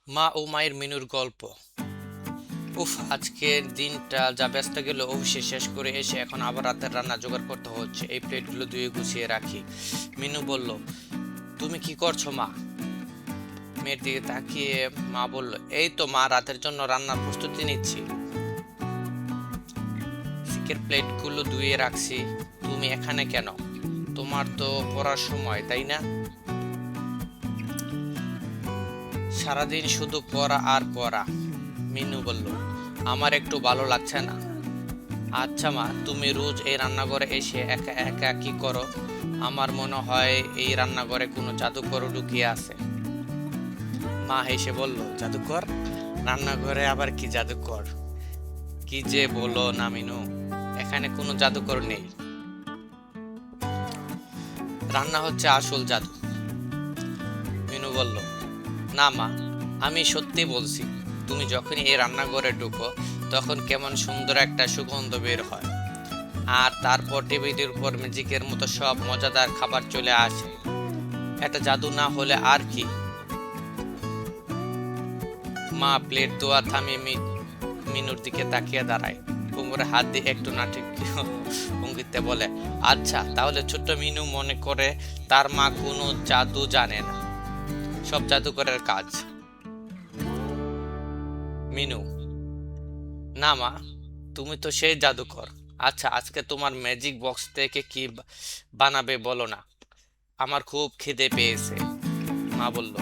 মা ও মায়ের মিনুর গল্প। উফ, আজকের দিনটা যা ব্যস্ত গেল। অফিসে শেষ করে এসে এখন আবার রাতের রান্না জোগাড় করতে হচ্ছে। এই প্লেটগুলো ধুয়ে গুছিয়ে রাখি। মিনু বলল, তুমি কি করছো মা? মেয়ের দিকে তাকিয়ে মা বলল, এই তো মা, রাতের জন্য রান্নার প্রস্তুতি নিচ্ছি। সিকের প্লেটগুলো ধুয়ে রাখছি। তুমি এখানে কেন? তোমার তো পড়ার সময়, তাই না? সারাদিন শুধু পড়া আর পড়া। মিনু বলল, আমার একটু ভালো লাগছে না। আচ্ছা মা, তুমি রোজ এই রান্নাঘরে এসে একা একা কি করো? আমার মনে হয় এই রান্নাঘরে কোনো জাদুকর লুকিয়ে আছে। মা হেসে বলল, জাদুকর? রান্নাঘরে আবার কি জাদুকর? কি যে বলো না মিনু, এখানে কোনো জাদুকর নেই। রান্না হচ্ছে আসল জাদু। মিনু বলল, না মা, আমি সত্যি বলছি। তুমি যখনই এই রান্নাঘরে ঢুকো তখন কেমন সুন্দর একটা সুগন্ধ বের হয়, আর তারপর টেবিলের উপর ম্যাজিকের মতো সব মজাদার খাবার চলে আসে। এটা জাদু না হলে আর কি? মা প্লেট ধোয়া থামিয়ে মিনুর দিকে তাকিয়ে দাঁড়ায়। কোমরে হাত দিয়ে একটু নাটকীয় ভঙ্গিতে বলে, আচ্ছা তাহলে ছোট্ট মিনু মনে করে তার মা কোনো জাদু জানে না, সব জাদুকরের কাজ। মিনু, না মা, তুমি তো সেই জাদুকর। আচ্ছা, আজকে তোমার ম্যাজিক বক্স থেকে কি বানাবে বলো না, আমার খুব খিদে পেয়েছে। মা বলল,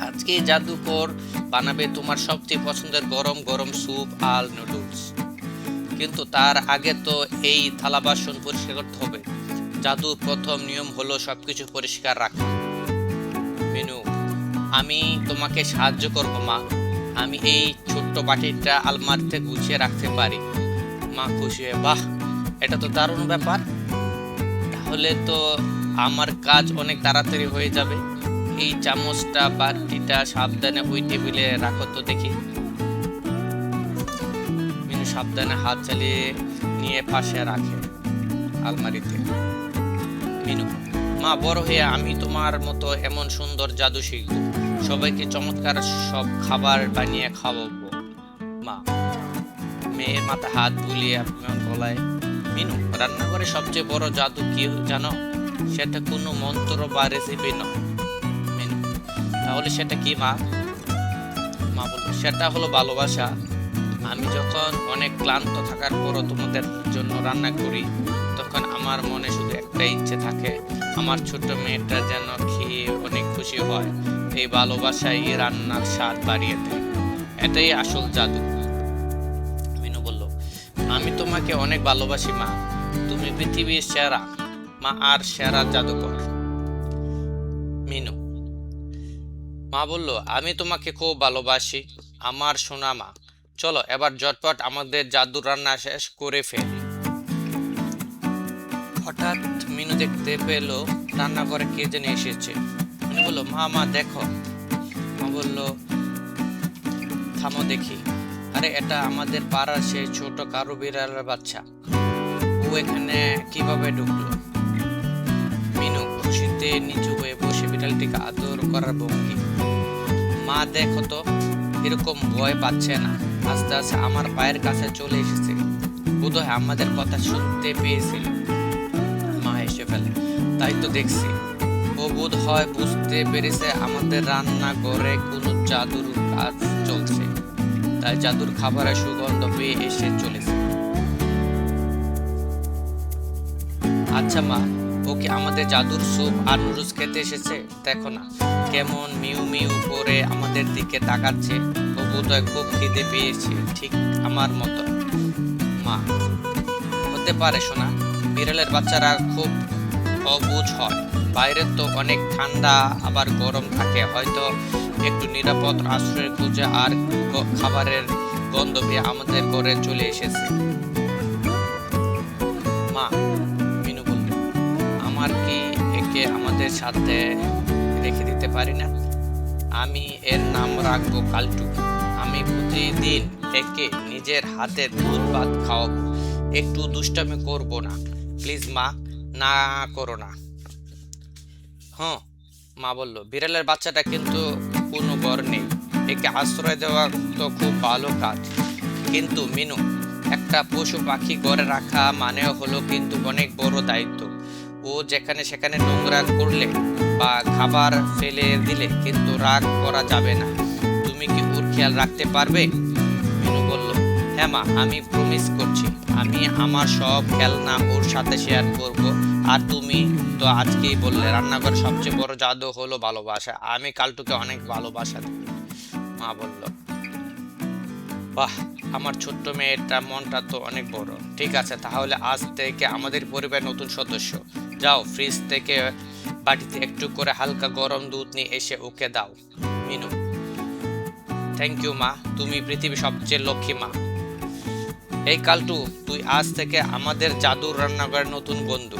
আজকে জাদুকর বানাবে তোমার সবচেয়ে পছন্দের গরম গরম স্যুপ আর নুডলস। কিন্তু তার আগে তো এই থালা বাসন পরিষ্কার করতে হবে। জাদুর প্রথম নিয়ম হলো সবকিছু পরিষ্কার রাখা। মিনু, আমি তোমাকে সাহায্য করব মা। আমি এই ছোট্ট বাটিটা আলমারিতে গুছিয়ে রাখতে পারি। মা খুশি হয়ে, বাহ, এটা তো দারুণ ব্যাপার। তাহলে তো আমার কাজ অনেক তাড়াতাড়ি হয়ে যাবে। এই চামচটা বাটিটা সাবধানে ওই টেবিলে রাখো তো দেখি। মিনু সাবধানে হাত চালিয়ে নিয়ে পাশে রাখে আলমারিতে। মিনু, মা, বড় হয়ে আমি তোমার মতো এমন সুন্দর জাদু শিখবো। সবাইকে চমৎকার সব খাবার বানিয়ে খাওয়াবো। মা মেয়ের মাথা হাত বুলিয়ে গলায়, মিনু, রান্নাঘরে সবচেয়ে বড় জাদু কি জানো? সেটা কোনো মন্ত্র বা রেসিপি নয়। মিনু, তাহলে সেটা কি মা? মা বলল, সেটা হলো ভালোবাসা। আমি যখন অনেক ক্লান্ত থাকার পরও তোমাদের জন্য রান্না করি, তখন আমার মনে শুধু একটা ইচ্ছে থাকে, আমার ছোট্ট মেয়েটা যেন খেয়ে অনেক খুশি হয়। এই ভালোবাসাই রান্নার স্বাদ বাড়িয়ে দেয়। এটাই আসল জাদু। মিনু বলল, আমি তোমাকে অনেক ভালোবাসি মা। তুমি পৃথিবীর সেরা মা আর সেরা জাদুকর। মিনু, মা বলল, আমি তোমাকে খুব ভালোবাসি আমার সোনা মা। চলো এবার ঝটপট আমাদের জাদুর রান্না শেষ করে ফেলি। হঠাৎ মিনু দেখতে পেল রান্নাঘরে কে যেন এসেছে। মিনু বলল, মা মা দেখো। মা বলল, থামো দেখি। আরে, এটা আমাদের পাড়ার সেই ছোট কারু বিড়ালের বাচ্চা। ও এখানে কিভাবে ঢুকলো? মিনু খুশিতে নিচু হয়ে বসে বিড়ালটিকে আদর করার ভঙ্গি। মা দেখো তো, এরকম ভয় পাচ্ছে না, আস্তে আস্তে আমার পায়ের কাছে চলে এসেছে। বোধহয় আমাদের কথা শুনতে পেয়েছিল। মা হেসে ফেলে, তাই তো দেখছি। ও বোধ হয় বুঝতে পেরেছে আমাদের রান্নাঘরে কোনো জাদুর কাজ চলছে, তাই জাদুর খাবারের সুগন্ধ পেয়ে এসে চলেছে। আচ্ছা মা, ওকে আমাদের জাদুর স্যুপ আর নুডলস খেতে এসেছে। দেখো না কেমন মিউ মিউ করে আমাদের দিকে তাকাচ্ছে। ও বোধহয় খুব খিদে পেয়েছে, ঠিক আমার মতো। মা, হতে পারে সোনা, বিড়ালের বাচ্চারা খুব অবুঝ হয়। বাইরে তো অনেক ঠান্ডা আবার গরম থাকে, হয়তো একটু নিরাপদ আশ্রয় খুঁজে আর খাবারের গন্ধ পেয়ে আমাদের ঘরে চলে এসেছে। মা, মিনু বলল, আমার কি একে আমাদের সাথে রেখে দিতে পারি না? আমি এর নাম রাখবো কালটু। আমি প্রতিদিন একে নিজের হাতে দুধ ভাত খাওয়াবো। একটু দুষ্টামি করব না, প্লিজ মা, না করো না। হ্যাঁ, মা বলল, বিড়ালের বাচ্চাটা কিন্তু কোনো ঘর নেই, একে আশ্রয় দেওয়া তো খুব ভালো কাজ। কিন্তু মিনু, একটা পশু পাখি ঘরে রাখা মানে হলো কিন্তু অনেক বড় দায়িত্ব। ও যেখানে সেখানে নোংরা করলে বা খাবার ফেলে দিলে কিন্তু রাগ করা যাবে না। তুমি কি ওর খেয়াল রাখতে পারবে? মিনু বলল, হ্যাঁ মা, আমি প্রমিস করছি, আমি আমার সব খেলনা ওর সাথে শেয়ার করব। আর তুমি তো আজকেই বললে রান্নাঘর সবচেয়ে বড় জাদু হলো ভালোবাসা, আমি কালটুকে অনেক ভালোবাসা দিই। মা বলল, বাহ, আমার ছোট্ট মেয়েটা মনটা তো অনেক বড়। ঠিক আছে, তাহলে আজ থেকে আমাদের পরিবারের নতুন সদস্য। যাও, ফ্রিজ থেকে বাটিতে একটু করে হালকা গরম দুধ নিয়ে এসে ওকে দাও। মিনু, থ্যাংক ইউ মা, তুমি পৃথিবীর সবচেয়ে লক্ষ্মী মা। এই কালটু, তুই আজ থেকে আমাদের জাদুর রান্নাঘরের নতুন বন্ধু।